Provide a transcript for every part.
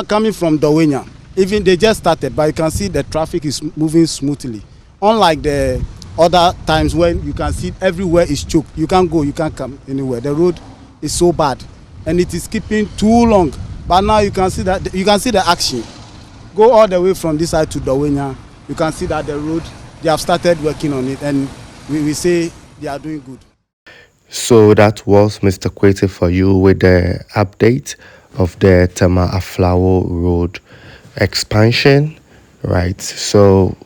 coming from Dawenya. Even they just started, but you can see the traffic is moving smoothly. Unlike the other times when you can see everywhere is choked. You can't go, you can't come anywhere. The road is so bad, and it is keeping too long. But now you can see that you can see the action. Go all the way from this side to Dawenya. You can see that the road, they have started working on it, and we say they are doing good. So that was Mr. Kwete for you with the update of the Tema Aflao road expansion, right? So,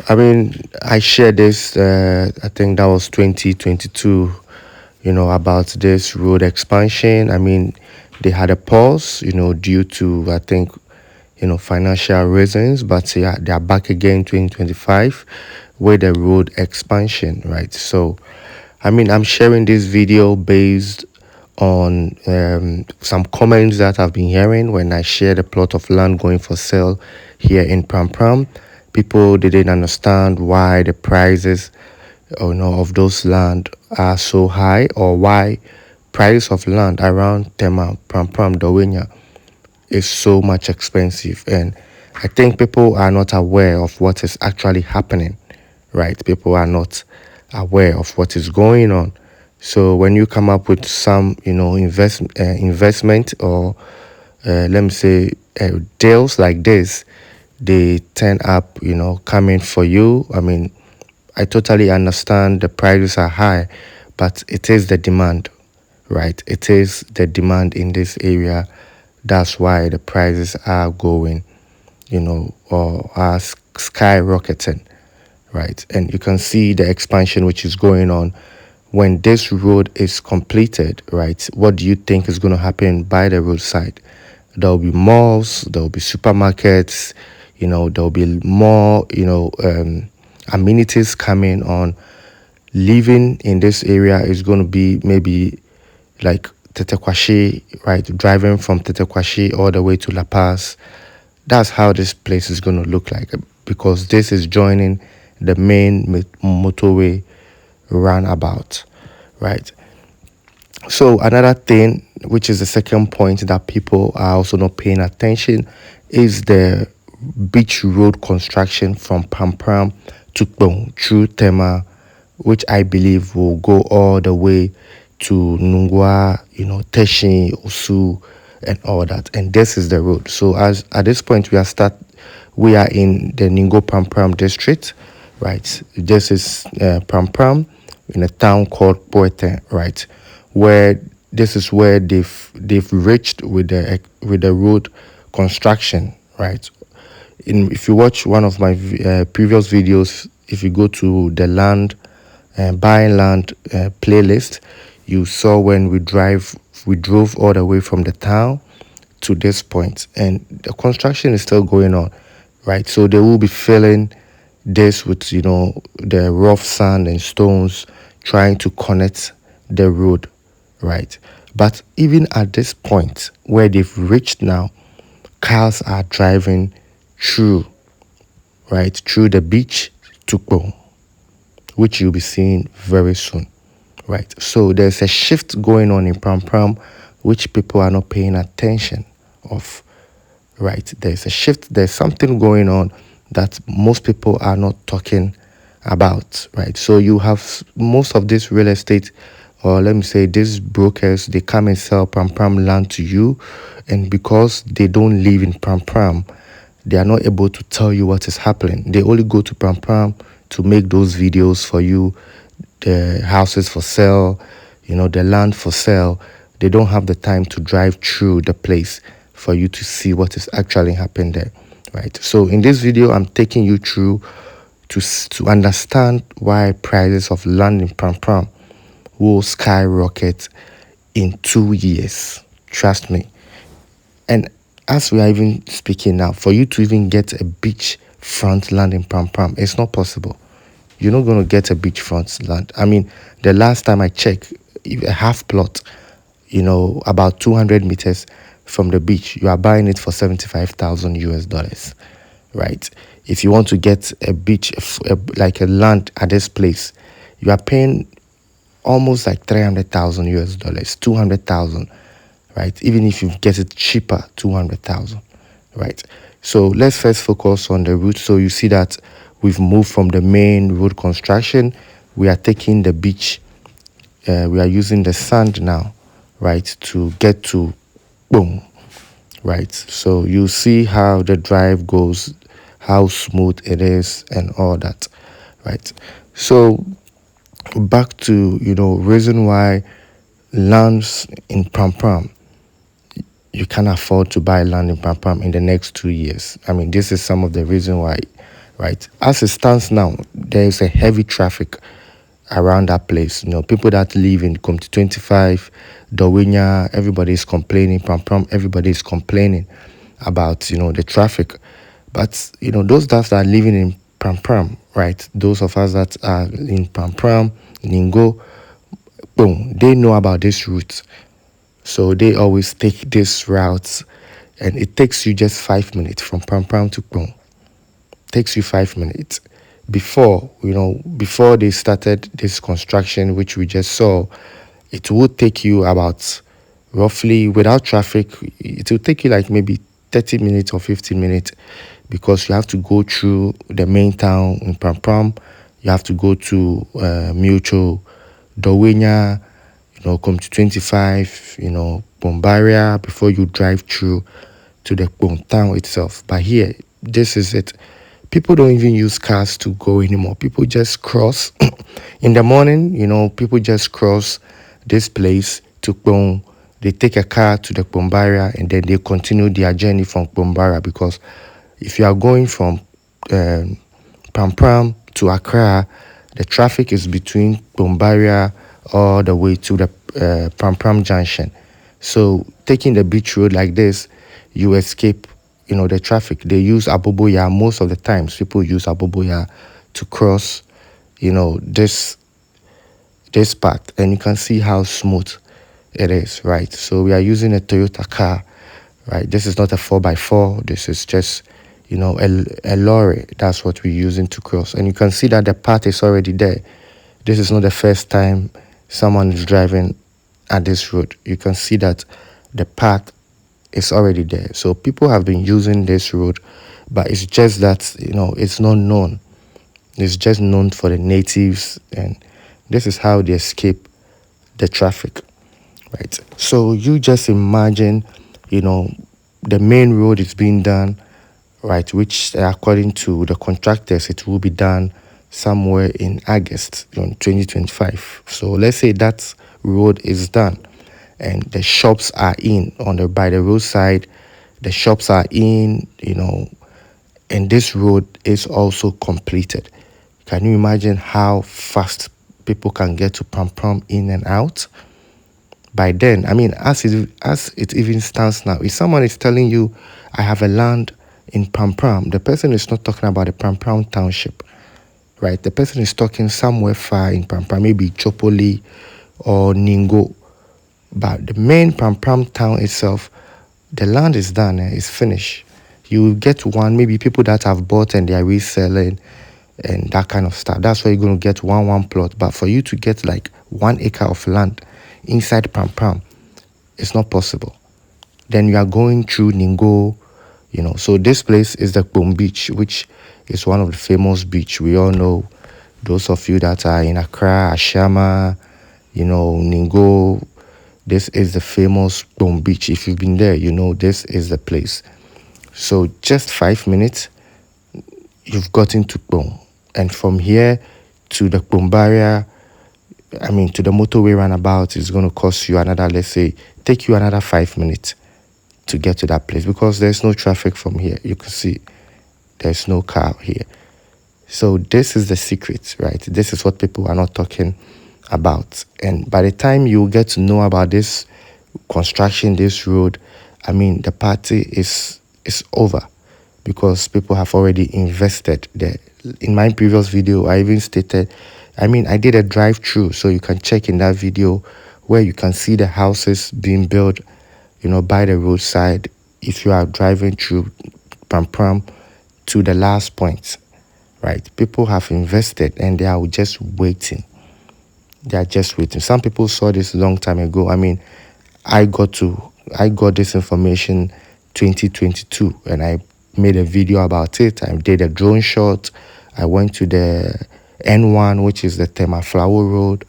I mean, I shared this, I think that was 2022, about this road expansion. I mean, they had a pause, due to, I think, financial reasons, but yeah, they are back again 2025 with the road expansion, right? So, I mean, I'm sharing this video based on some comments that I've been hearing when I shared a plot of land going for sale here in Pram Pram. People didn't understand why the prices of those land are so high, or why price of land around Tema, Pram Pram, Dawenya is so much expensive. And I think people are not aware of what is actually happening, right? People are not aware of what is going on. So when you come up with some, investment, or let me say deals like this, they turn up, coming for you. I mean, I totally understand the prices are high, but it is the demand, right? It is the demand in this area. That's why the prices are going, or are skyrocketing, right? And you can see the expansion which is going on. When this road is completed, right, what do you think is going to happen by the roadside? There will be malls, there will be supermarkets, there will be more, amenities coming on. Living in this area is going to be maybe like Tetekwashi, right? Driving from Tetekwashi all the way to La Paz. That's how this place is going to look like, because this is joining the main motorway roundabout, right? So another thing, which is the second point that people are also not paying attention, is the beach road construction from Pram Pram to Kpong through Tema, which I believe will go all the way to Nungwa, Teshin, Osu, and all that. And this is the road. So as at this point we are in the Ningo Prampram district, right? This is Pram Pram in a town called Poete, right? Where this is where they've reached with the road construction, right? If you watch one of my previous videos, if you go to the land buying land playlist, you saw when we drove all the way from the town to this point, and the construction is still going on, right? So they will be filling this with the rough sand and stones, trying to connect the road, right? But even at this point where they've reached now, cars are driving through, right, through the beach to Kpong, which you'll be seeing very soon, right? So there's a shift going on in Pram Pram, which people are not paying attention of, right? There's a shift, there's something going on that most people are not talking about, right? So you have most of this real estate, or let me say these brokers, they come and sell Pram Pram land to you, and because they don't live in Pram Pram, they are not able to tell you what is happening. They only go to Pram Pram to make those videos for you, the houses for sale, the land for sale. They don't have the time to drive through the place for you to see what is actually happening there, right? So in this video, I'm taking you through to understand why prices of land in Pram Pram will skyrocket in 2 years. Trust me. And as we are even speaking now, for you to even get a beach front land in Pram Pram, it's not possible. You're not going to get a beachfront land. I mean, the last time I checked, a half plot, about 200 meters from the beach, you are buying it for 75,000 US dollars, right? If you want to get a beach, like a land at this place, you are paying almost like 300,000 US dollars, 200,000, right? Even if you get it cheaper, 200,000, right? So let's first focus on the route. So you see that we've moved from the main road construction. We are taking the beach. We are using the sand now, right, to get to boom, right? So you see how the drive goes, how smooth it is, and all that, right? So back to reason why lands in Pram Pram, you can't afford to buy land in Pram Pram in the next 2 years. I mean, this is some of the reason why, right? As it stands now, there is a heavy traffic around that place. People that live in Comte 25, Dawinya, everybody is complaining. Pram Pram, everybody is complaining about the traffic. But those that are living in Pram Pram, right? Those of us that are in Pram Pram, Ningo, boom, they know about this route. So they always take this route, and it takes you just 5 minutes from Pram Pram to Boom. Takes you 5 minutes. Before they started this construction, which we just saw, it would take you about, roughly, without traffic, it will take you like maybe 30 minutes or 15 minutes, because you have to go through the main town in Pram Pram. You have to go to Mutual, Dowenya, come to 25, Bombaria, before you drive through to the town itself. But here, this is it. People don't even use cars to go anymore. People just cross. In the morning, people just cross this place to Kpong. They take a car to the Bombaria, and then they continue their journey from Bombaria, because if you are going from Pram Pram to Accra, the traffic is between Bombaria all the way to the Pram Pram junction. So taking the beach road like this, you escape the traffic. They use Aboboya most of the times. People use Aboboya to cross this part, and you can see how smooth it is, right? So we are using a Toyota car, right? This is not a 4x4. This is just a lorry. That's what we're using to cross, and you can see that the path is already there. This is not the first time someone is driving at this road. You can see that the path is already there. So people have been using this road, but it's just that it's not known. It's just known for the natives, and this is how they escape the traffic, right? So you just imagine, the main road is being done, right, which according to the contractors, it will be done somewhere in August 2025. So let's say that road is done, and the shops are in by the roadside. The shops are in, and this road is also completed. Can you imagine how fast people can get to Pram Pram in and out? By then, I mean, as it even stands now, if someone is telling you, I have a land in Pram Pram, the person is not talking about the Pram Pram township, right? The person is talking somewhere far in Pram Pram, maybe Chopoli or Ningo. But the main Pram Pram town itself, the land is done, it's finished. You will get one, maybe people that have bought and they are reselling and that kind of stuff. That's why you're going to get one plot. But for you to get like 1 acre of land inside Pram Pram, it's not possible. Then you are going through Ningo, So this place is the Kpong Beach, which is one of the famous beach. We all know, those of you that are in Accra, Ashama, Ningo, this is the famous Kpong Beach. If you've been there, this is the place. So just 5 minutes, you've gotten to Kpong. And from here to the Kpong barrier, to the motorway roundabout, is going to cost you another, take you another 5 minutes to get to that place, because there's no traffic from here. You can see there's no car here. So this is the secret, right? This is what people are not talking about. And by the time you get to know about this construction, this road, the party is over, because people have already invested there. In my previous video, I even stated, I did a drive-through, so you can check in that video where you can see the houses being built, by the roadside. If you are driving through Pram Pram to the last point, right? People have invested and they are just waiting. They are just waiting. Some people saw this a long time ago. I got to I got this information 2022, and I made a video about it. I did a drone shot. I went to the N1, which is the Tema Aflao road,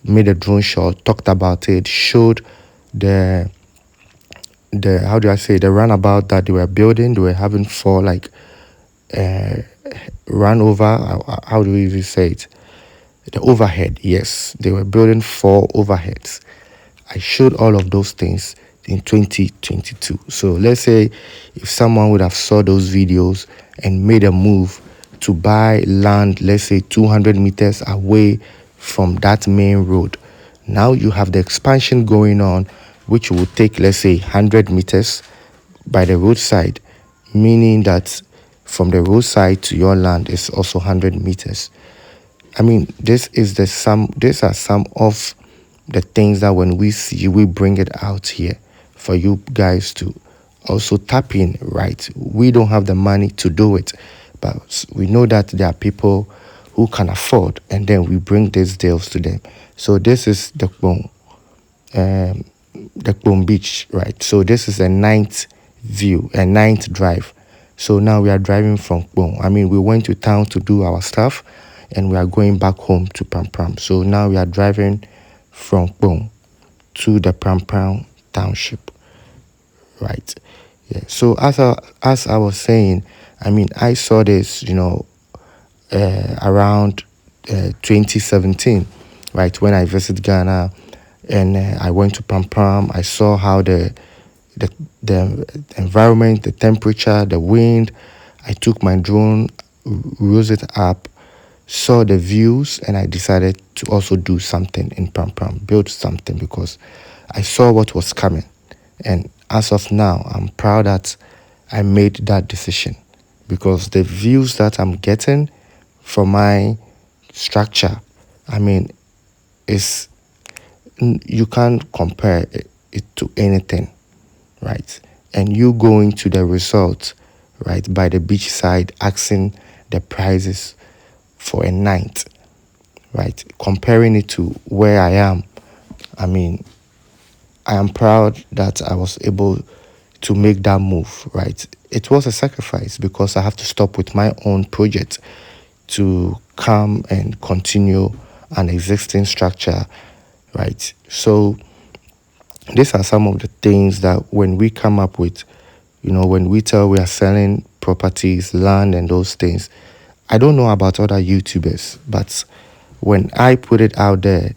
made a drone shot, talked about it, showed the how do I say, the runabout that they were building. They were having four, like, run over, how do we even say it, the overhead. Yes, they were building four overheads. I showed all of those things in 2022. So let's say if someone would have saw those videos and made a move to buy land, let's say 200 meters away from that main road, now you have the expansion going on, which will take, let's say, 100 meters by the roadside, meaning that from the roadside to your land is also 100 meters. I mean, these are some of the things that when we see, we bring it out here for you guys to also tap in, right? We don't have the money to do it, but we know that there are people who can afford, and then we bring these deals to them. So this is the Kbon Beach, right? So this is a ninth view, a ninth drive. So now we are driving from Kbon. I mean, we went to town to do our stuff, and we are going back home to Pram Pram. So now we are driving from Kbon to the Pram Pram township, right? Yeah. So as I was saying, I mean, I saw this, around 2017, right, when I visited Ghana, and I went to Pram Pram. I saw how the environment, the temperature, the wind. I took my drone, rose it up, saw the views, and I decided to also do something in Pram Pram, build something, because I saw what was coming. And as of now, I'm proud that I made that decision, because the views that I'm getting from my structure, I mean, is, you can't compare it to anything, right? And you going to the resort, right, by the beachside, asking the prices for a night, right? Comparing it to where I am, I mean, I am proud that I was able to make that move, right? It was a sacrifice, because I have to stop with my own project to come and continue an existing structure, right? So these are some of the things that when we come up with, when we tell we are selling properties, land, and those things, I don't know about other YouTubers, but when I put it out there,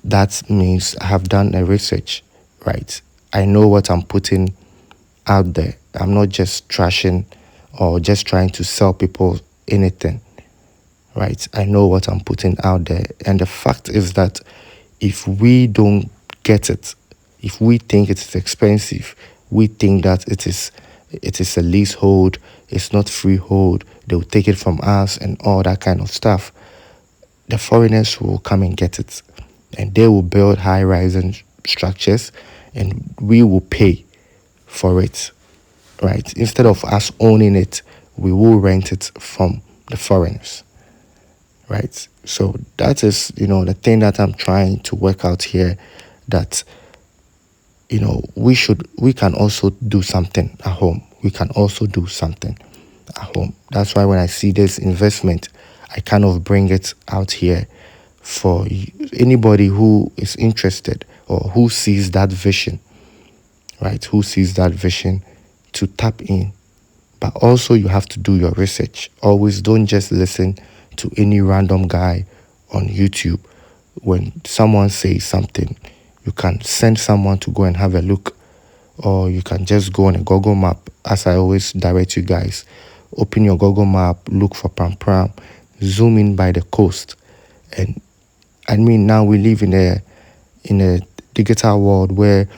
that means I have done a research, right? I know what I'm putting out there. I'm not just trashing or just trying to sell people anything, right? I know what I'm putting out there. And the fact is that if we don't get it, if we think it is expensive, we think that it is a leasehold, it's not freehold, they'll take it from us and all that kind of stuff, the foreigners will come and get it, and they will build high-rising structures, and we will pay for it, right? Instead of us owning it, we will rent it from the foreigners, right? So that is, the thing that I'm trying to work out here, that, we can also do something at home. We can also do something at home. That's why when I see this investment, I kind of bring it out here for anybody who is interested or who sees that vision, right? Who sees that vision to tap in. But also you have to do your research. Always don't just listen to any random guy on YouTube. When someone says something, you can send someone to go and have a look, or you can just go on a Google map, as I always direct you guys. Open your Google map, look for Pram Pram, zoom in by the coast. And I mean, now we live in a digital world where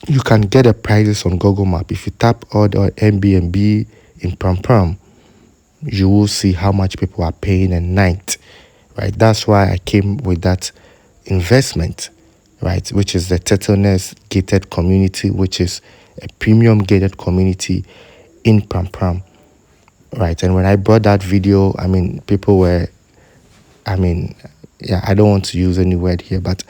you can get the prices on Google Map. If you tap all the Airbnb in Pram Pram, you will see how much people are paying a night, right? That's why I came with that investment, right, which is the Tetanus Gated Community, which is a premium gated community in Pram Pram, right? And when I brought that video, I mean, people were, I mean, yeah, I don't want to use any word here, but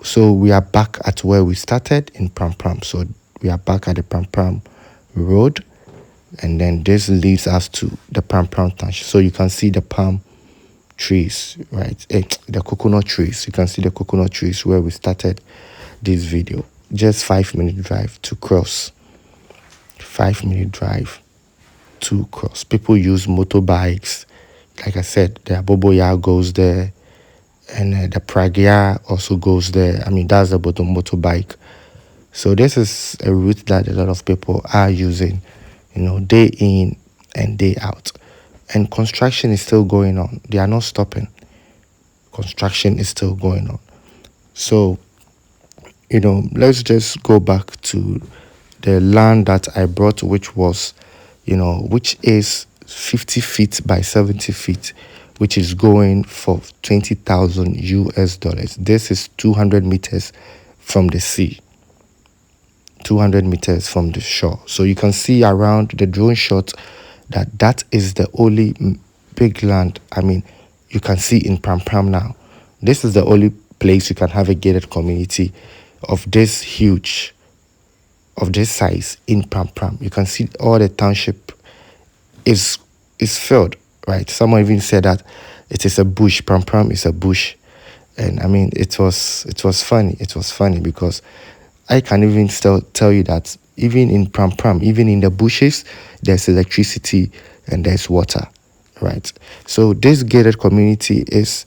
So we are back at where we started in Pram Pram. So we are back at the Pram Pram road, and then this leads us to the Pram Pram township. So you can see the palm trees, right? The coconut trees. You can see the coconut trees where we started this video. Just 5-minute drive to cross. 5-minute drive to cross. People use motorbikes. Like I said, the Aboboya goes there, and the Pragya also goes there. I mean, that's the motorbike. So this is a route that a lot of people are using, day in and day out. And construction is still going on. They are not stopping. Construction is still going on. So, let's just go back to the land that I brought, which was, which is 50 feet by 70 feet, which is going for 20,000 US dollars. This is 200 meters from the sea. 200 meters from the shore. So you can see around the drone shot that is the only big land. I mean, you can see in Pram Pram now. This is the only place you can have a gated community of this huge, of this size in Pram Pram. You can see all the township is filled, right? Someone even said that it is a bush. Pram Pram is a bush. And I mean, it was funny. It was funny because I can even still tell you that even in Pram Pram, even in the bushes, there's electricity and there's water, right? So this gated community is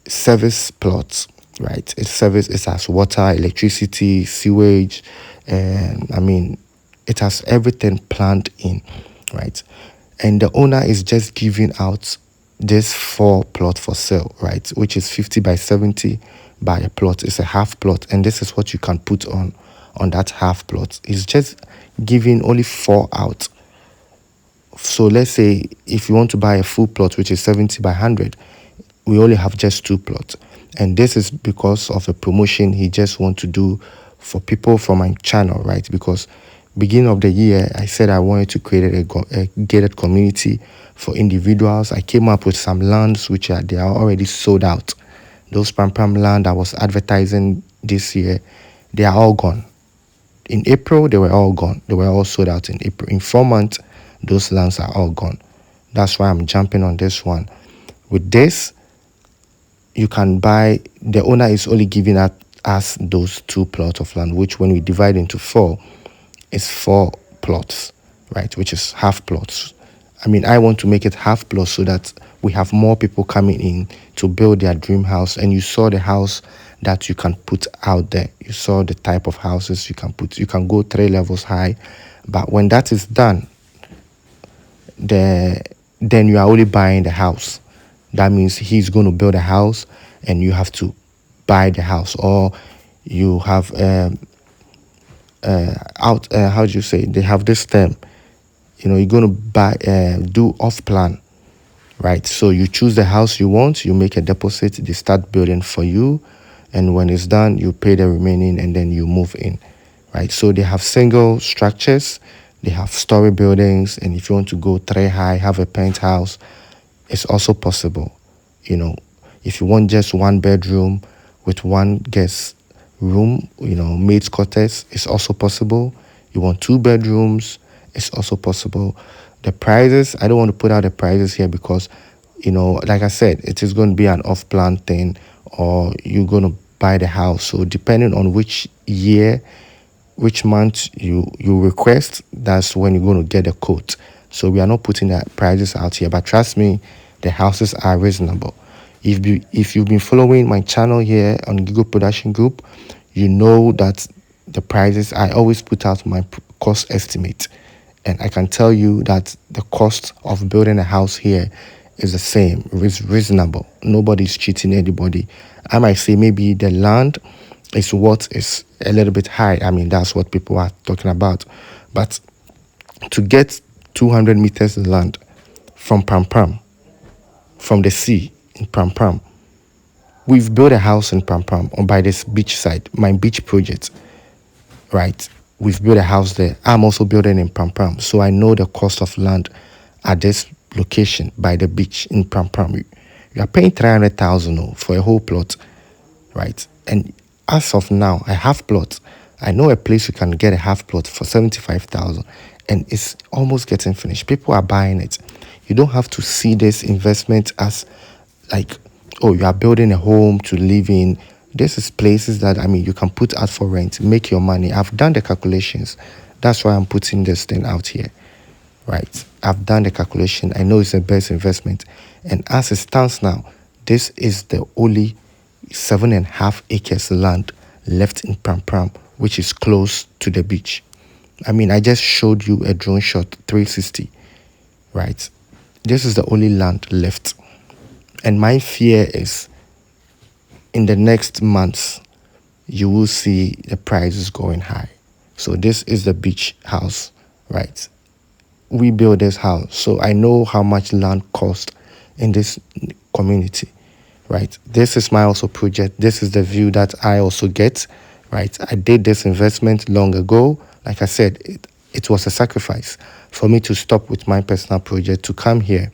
service plots, right? It has water, electricity, sewage, and I mean, it has everything planned in, right? And the owner is just giving out this 4 plot for sale, right? Which is 50 by 70 by a plot. It's a half plot, and this is what you can put on that half plot. It's just giving only 4 out. So let's say if you want to buy a full plot, which is 70 by 100, we only have just 2 plots. And this is because of a promotion he just want to do for people from my channel, right? Because beginning of the year, I said I wanted to create a gated community for individuals. I came up with some lands which they are already sold out. Those Pram Pram land I was advertising this year, they are all gone. In April, they were all gone. They were all sold out in April. In 4 months, those lands are all gone. That's why I'm jumping on this one. With this, you can buy, the owner is only giving us those 2 plots of land, which when we divide into 4, is 4 plots, right? Which is half plots. I mean, I want to make it half plots so that we have more people coming in to build their dream house. And you saw the house that you can put out there. You saw the type of houses you can put. You can go 3 levels high. But when that is done, then you are only buying the house. That means he's going to build a house and you have to buy the house. Or you have how do you say, they have this term, you're going to buy do off plan, right? So you choose the house you want, you make a deposit, they start building for you, and when it's done you pay the remaining and then you move in, right? So they have single structures, they have story buildings, and if you want to go 3 high, have a penthouse, it's also possible. If you want just 1 bedroom with 1 guest room, maid's quarters, it's also possible. You want 2 bedrooms, it's also possible. The prices, I don't want to put out the prices here because, like I said, it is going to be an off-plan thing, or you're going to buy the house. So depending on which year, which month you request, that's when you're going to get a quote. So we are not putting the prices out here, but trust me, the houses are reasonable. If you've been following my channel here on Google Production Group, you know that the prices, I always put out my cost estimate. And I can tell you that the cost of building a house here is the same, reasonable. Nobody's cheating anybody. I might say maybe the land is what is a little bit high. I mean, that's what people are talking about. But to get 200 meters land from Pram Pram, from the sea in Pram Pram, we've built a house in Pram Pram on by this beach side, my beach project, right? We've built a house there. I'm also building in Pram Pram, so I know the cost of land at this location by the beach in Pram Pram. You are paying 300,000 for a whole plot, right? And as of now, a half plot. I know a place you can get a half plot for 75,000 and it's almost getting finished. People are buying it. You don't have to see this investment as like, oh, you are building a home to live in. This is places that, I mean, you can put out for rent, make your money. I've done the calculations. That's why I'm putting this thing out here, right? I've done the calculation. I know it's the best investment. And as it stands now, this is the only 7.5 acres land left in Pram Pram, which is close to the beach. I mean, I just showed you a drone shot 360, right? This is the only land left. And my fear is in the next months, you will see the prices going high. So this is the beach house, right? We built this house, so I know how much land cost in this community, right? This is my also project. This is the view that I also get, right? I did this investment long ago. Like I said, it was a sacrifice for me to stop with my personal project to come here.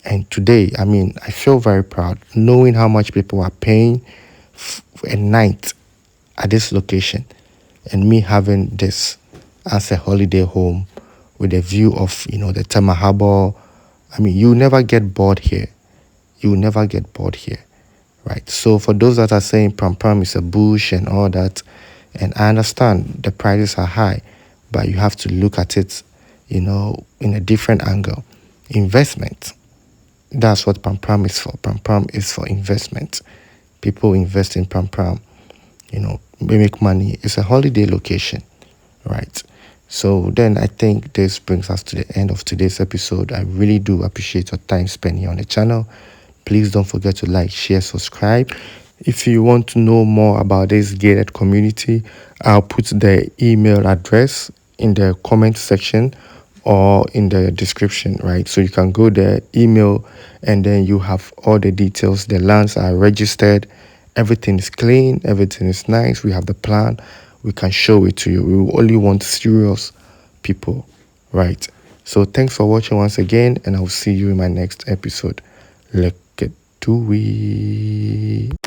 And today, I mean, I feel very proud knowing how much people are paying a night at this location and me having this as a holiday home with a view of, the Tema Harbor. I mean, you never get bored here. You never get bored here, right? So for those that are saying Pram Pram is a bush and all that, and I understand the prices are high, but you have to look at it, in a different angle. Investment. That's what Pram Pram is for. Pram Pram is for investment. People invest in Pram Pram, we make money. It's a holiday location, right? So then I think this brings us to the end of today's episode. I really do appreciate your time spent here on the channel. Please don't forget to like, share, subscribe. If you want to know more about this gated community, I'll put the email address in the comment section or in the description, right? So you can go there, email, and then you have all the details. The lands are registered. Everything is clean. Everything is nice. We have the plan. We can show it to you. We only want serious people, right? So thanks for watching once again, and I'll see you in my next episode. Let's get to it.